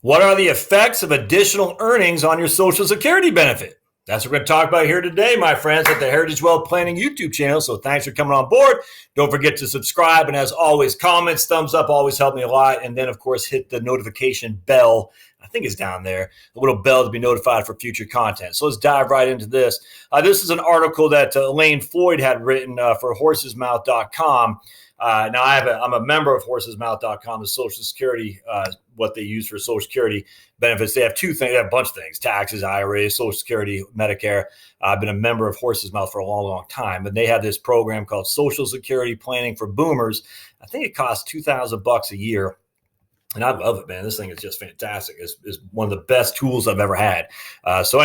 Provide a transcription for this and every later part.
What are the effects of additional earnings on your Social Security benefit? That's what we're going to talk about here today, my friends, at the Heritage Wealth Planning YouTube channel. So thanks for coming on board. Don't forget to subscribe. And as always, comments, thumbs up always help me a lot. And then, of course, hit the notification bell. I think it's down there, the little bell to be notified for future content. So let's dive right into this. This is an article that Elaine Floyd had written for horsesmouth.com. Now, I'm a member of horsesmouth.com, the Social Security, what they use for Social Security benefits. They have two things, they have a bunch of things: taxes, IRAs, Social Security, Medicare. I've been a member of Horses Mouth for a long, long time, and they have this program called Social Security Planning for Boomers. I think it costs $2,000 a year. And I love it, man. This thing is just fantastic. It's one of the best tools I've ever had. So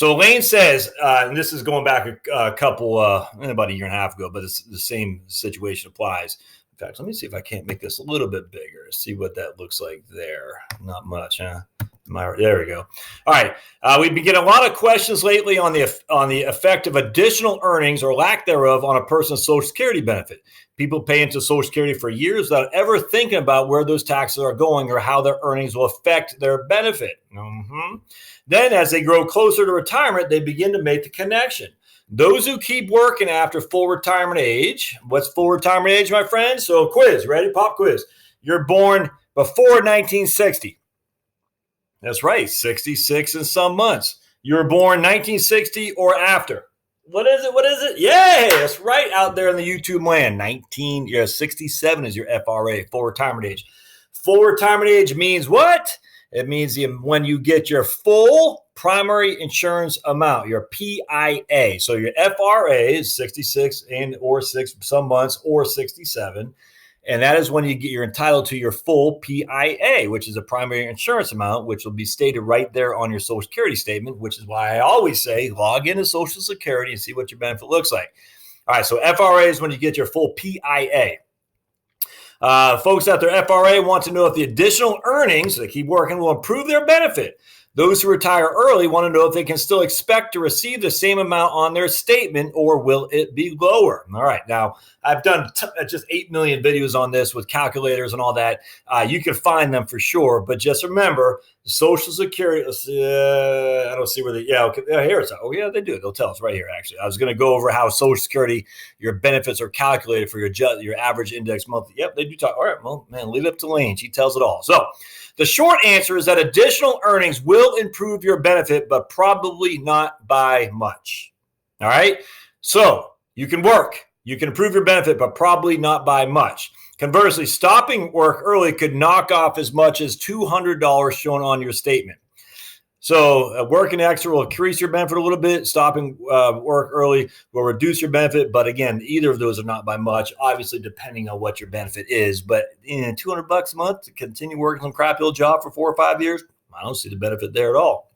Elaine says, and this is going back a couple, about a year and a half ago, but it's the same situation applies. In fact, let me see if I can't make this a little bit bigger. See what that looks like there. Not much, huh? There we go. All right. We've been getting a lot of questions lately on the effect of additional earnings or lack thereof on a person's Social Security benefit. People pay into Social Security for years without ever thinking about where those taxes are going or how their earnings will affect their benefit. Then, as they grow closer to retirement, they begin to make the connection. Those who keep working after full retirement age. What's full retirement age, my friends? So quiz, ready? Pop quiz. You're born before 1960. That's right, 66 and some months. You were born 1960 or after. What is it? Yeah, that's right, out there in the YouTube land. 67 is your FRA, full retirement age. Full retirement age means what? It means when you get your full primary insurance amount, your PIA. So your FRA is 66 and or some months or 67. And that is when you're entitled to your full PIA, which is a primary insurance amount, which will be stated right there on your Social Security statement, which is why I always say log into Social Security and see what your benefit looks like. All right, so FRA is when you get your full PIA. Folks out there, FRA want to know if the additional earnings that keep working will improve their benefit. Those who retire early want to know if they can still expect to receive the same amount on their statement, or will it be lower? All right. Now, I've done just 8 million videos on this with calculators and all that. You can find them for sure. But just remember, Social Security, I don't see where here it's, they do it. They'll tell us right here, actually. I was going to go over how Social Security, your benefits are calculated for your average index monthly. Yep, they do talk. All right, well, man, leave it up to Lane. She tells it all. So the short answer is that additional earnings will improve your benefit, but probably not by much. All right? So you can work. You can improve your benefit, but probably not by much. Conversely, stopping work early could knock off as much as $200 shown on your statement. So working extra will increase your benefit a little bit. Stopping work early will reduce your benefit. But again, either of those are not by much, obviously, depending on what your benefit is. But $200 a month to continue working some crappy old job for 4 or 5 years, I don't see the benefit there at all.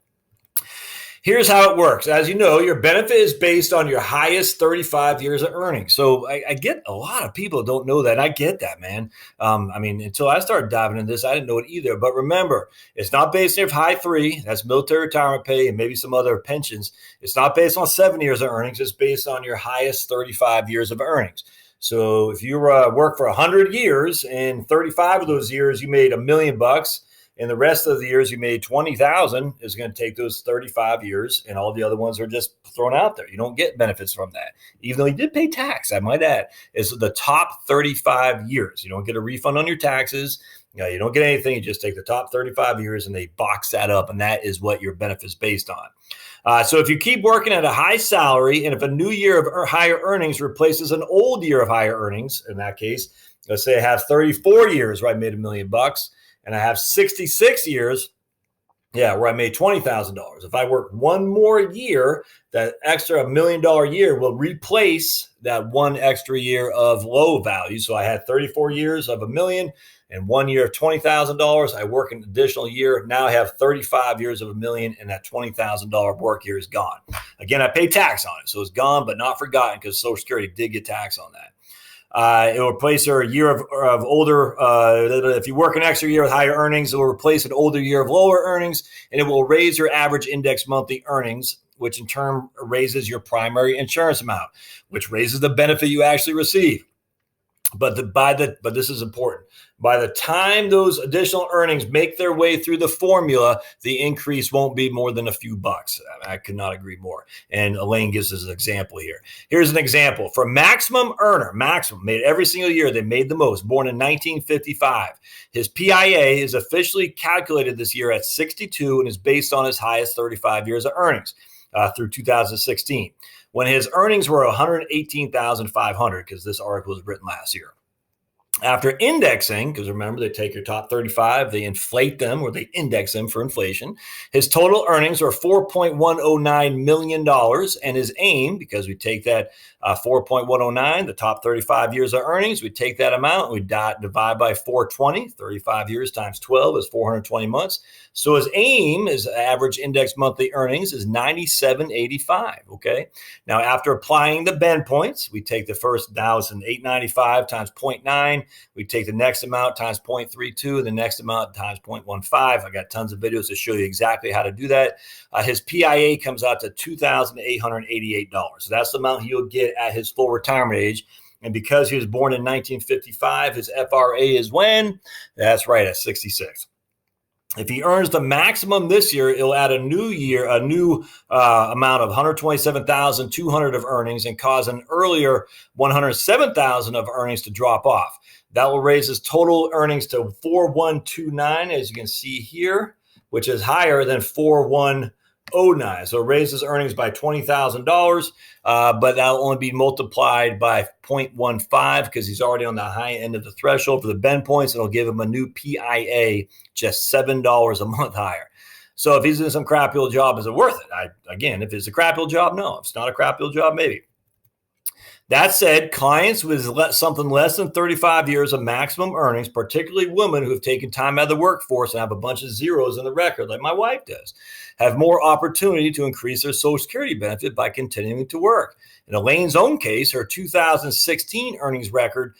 Here's how it works. As you know, your benefit is based on your highest 35 years of earnings. So I get a lot of people don't know that. I get that, man. Until I started diving into this, I didn't know it either. But remember, it's not based on your high 3, that's military retirement pay and maybe some other pensions. It's not based on 7 years of earnings. It's based on your highest 35 years of earnings. So if you work for 100 years and 35 of those years you made $1 million, and the rest of the years you made 20,000, is going to take those 35 years, and all the other ones are just thrown out there. You don't get benefits from that, even though you did pay tax. I might add, it's the top 35 years. You don't get a refund on your taxes. You don't get anything. You just take the top 35 years, and they box that up, and that is what your benefit's based on. So if you keep working at a high salary, and if a new year of higher earnings replaces an old year of higher earnings, in that case, let's say I have 34 years where I made $1 million. And I have 66 years, where I made $20,000. If I work one more year, that extra $1 million year will replace that one extra year of low value. So I had 34 years of $1 million and 1 year of $20,000. I work an additional year. Now I have 35 years of $1 million, and that $20,000 work year is gone. Again, I pay tax on it. So it's gone, but not forgotten, because Social Security did get tax on that. It will replace a year of older, if you work an extra year with higher earnings, it will replace an older year of lower earnings, and it will raise your average index monthly earnings, which in turn raises your primary insurance amount, which raises the benefit you actually receive. But this is important. By the time those additional earnings make their way through the formula, the increase won't be more than a few bucks. I could not agree more. And Elaine gives us an example here. Here's an example for maximum earner, maximum made every single year. They made the most, born in 1955. His PIA is officially calculated this year at 62 and is based on his highest 35 years of earnings through 2016. When his earnings were $118,500, because this article was written last year. After indexing, because remember, they take your top 35, they inflate them or they index them for inflation. His total earnings are $4.109 million. And his aim, because we take that 4.109, the top 35 years of earnings, we take that amount, we divide by 420, 35 years times 12 is 420 months. So his aim, his average index monthly earnings is $97.85. Okay. Now, after applying the bend points, we take the first $1,895 times 0.9. We take the next amount times 0.32, the next amount times 0.15. I got tons of videos to show you exactly how to do that. His PIA comes out to $2,888. So that's the amount he'll get at his full retirement age. And because he was born in 1955, his FRA is when? That's right, at 66. If he earns the maximum this year, it'll add a new amount of $127,200 of earnings and cause an earlier $107,000 of earnings to drop off. That will raise his total earnings to $4,129, as you can see here, which is higher than $4,109. So it raises earnings by $20,000, but that'll only be multiplied by 0.15 because he's already on the high end of the threshold for the bend points. It'll give him a new PIA just $7 a month higher. So if he's in some crappy old job, is it worth it? Again, if it's a crappy old job, no. If it's not a crappy old job, maybe. That said, clients with something less than 35 years of maximum earnings, particularly women who have taken time out of the workforce and have a bunch of zeros in the record, like my wife does, have more opportunity to increase their Social Security benefit by continuing to work. In Elaine's own case, her 2016 earnings record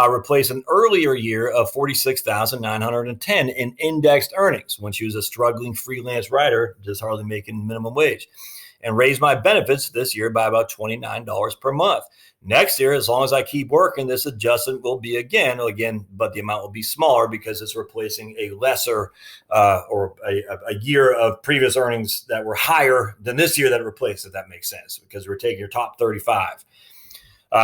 replaced an earlier year of $46,910 in indexed earnings when she was a struggling freelance writer, just hardly making minimum wage, and raised my benefits this year by about $29 per month. Next year, as long as I keep working, this adjustment will be again, but the amount will be smaller because it's replacing a lesser or a year of previous earnings that were higher than this year that it replaced, if that makes sense, because we're taking your top 35.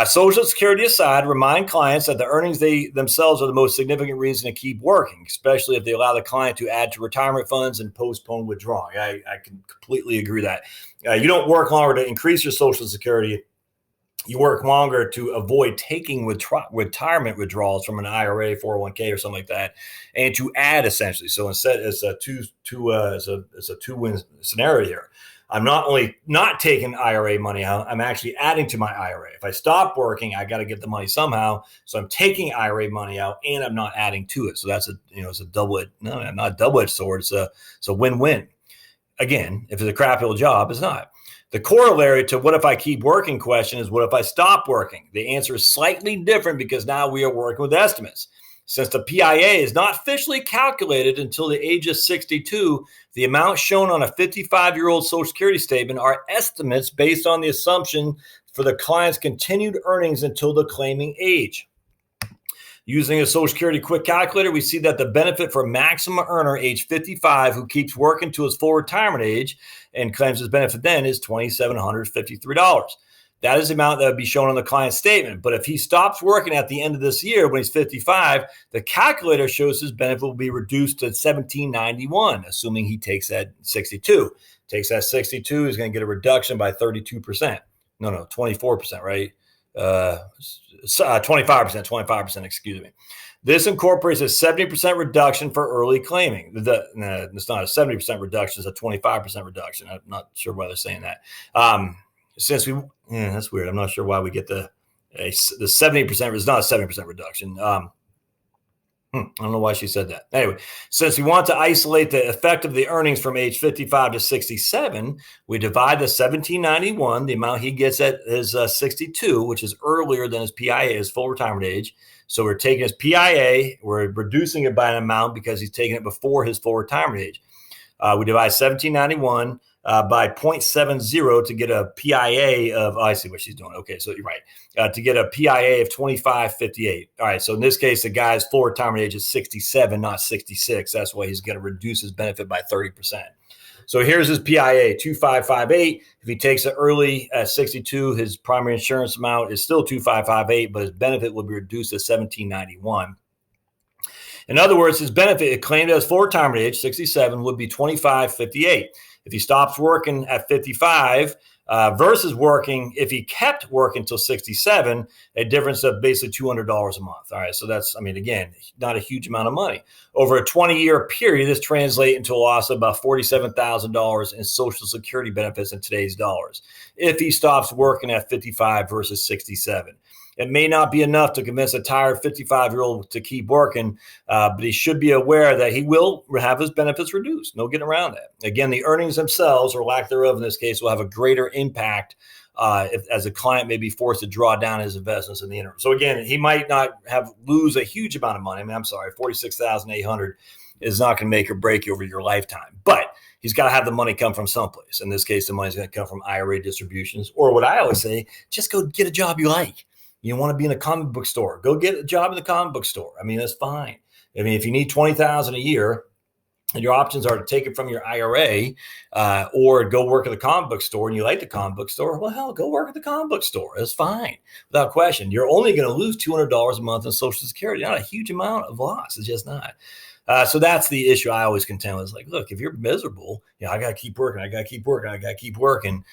Social Security aside, remind clients that the earnings themselves are the most significant reason to keep working, especially if they allow the client to add to retirement funds and postpone withdrawing. I can completely agree that. You don't work longer to increase your Social Security. You work longer to avoid taking retirement withdrawals from an IRA, 401k, or something like that, and to add essentially. So instead, it's a two-win scenario here. I'm not only not taking IRA money out, I'm actually adding to my IRA. If I stop working, I got to get the money somehow. So I'm taking IRA money out and I'm not adding to it. So that's it's a double-edged, no, not a double-edged sword. It's a win-win. Again, if it's a crappy old job, it's not. The corollary to what if I keep working question is what if I stop working? The answer is slightly different because now we are working with estimates. Since the PIA is not officially calculated until the age of 62, the amount shown on a 55-year-old Social Security statement are estimates based on the assumption for the client's continued earnings until the claiming age. Using a Social Security quick calculator, we see that the benefit for a maximum earner age 55 who keeps working to his full retirement age and claims his benefit then is $2,753. That is the amount that would be shown on the client's statement. But if he stops working at the end of this year when he's 55, the calculator shows his benefit will be reduced to $1,791, assuming he takes that 62. Takes that 62, he's going to get a reduction by 32%. No, 24%, right? 25%, excuse me. This incorporates a 70% reduction for early claiming. It's not a 70% reduction, it's a 25% reduction. I'm not sure why they're saying that. That's weird. I'm not sure why we get the 70%. It's not a 70% reduction. I don't know why she said that. Anyway, since we want to isolate the effect of the earnings from age 55 to 67, we divide the $1,791, the amount he gets at his 62, which is earlier than his PIA, his full retirement age. So we're taking his PIA, we're reducing it by an amount because he's taking it before his full retirement age. We divide $1,791 by 0.70 to get a PIA of, oh, I see what she's doing. Okay, so you're right. To get a PIA of 25.58. All right, so in this case, the guy's full retirement age is 67, not 66. That's why he's going to reduce his benefit by 30%. So here's his PIA, 2558. If he takes it early at 62, his primary insurance amount is still 2558, but his benefit will be reduced to 1791. In other words, his benefit claimed as full retirement age, 67, would be 2558. If he stops working at 55 versus working, if he kept working until 67, a difference of basically $200 a month. All right, so that's, I mean, again, not a huge amount of money. Over a 20-year period, this translates into a loss of about $47,000 in Social Security benefits in today's dollars if he stops working at 55 versus 67. It may not be enough to convince a tired 55-year-old to keep working, but he should be aware that he will have his benefits reduced. No getting around that. Again, the earnings themselves, or lack thereof in this case, will have a greater impact as a client may be forced to draw down his investments in the interim. So again, he might not lose a huge amount of money. I mean, I'm sorry, $46,800 is not going to make or break you over your lifetime. But he's got to have the money come from someplace. In this case, the money's going to come from IRA distributions, or what I always say, just go get a job you like. You want to be in a comic book store, go get a job in the comic book store. I mean, that's fine. I mean, if you need $20,000 a year, and your options are to take it from your IRA or go work at the comic book store, and you like the comic book store, well, hell, go work at the comic book store. That's fine, without question. You're only going to lose $200 a month in Social Security. Not a huge amount of loss. It's just not. So that's the issue I always contend with. It's like, look, if you're miserable, I got to keep working. I got to keep working. I got to keep working.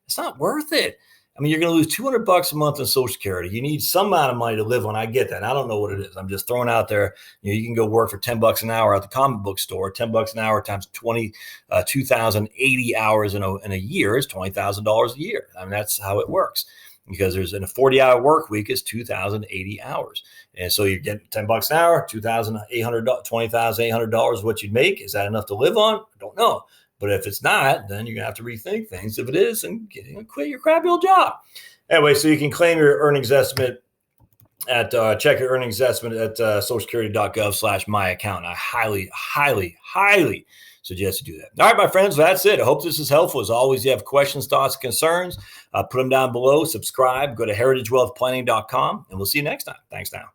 It's not worth it. I mean, you're going to lose $200 a month in Social Security. You need some amount of money to live on. I get that. I don't know what it is. I'm just throwing out there. You can go work for $10 an hour at the comic book store. $10 an hour times 2,080 hours in a year is $20,000 a year. I mean, that's how it works. Because there's in a 40-hour work week is 2,080 hours. And so you get $10 an hour, $20,800 is what you'd make. Is that enough to live on? I don't know. But if it's not, then you're going to have to rethink things. If it is, then quit your crappy old job. Anyway, so you can claim your earnings estimate at check your earnings estimate at socialsecurity.gov/my account. I highly, highly, highly suggest you do that. All right, my friends, that's it. I hope this is helpful. As always, you have questions, thoughts, concerns, put them down below. Subscribe. Go to heritagewealthplanning.com, and we'll see you next time. Thanks now.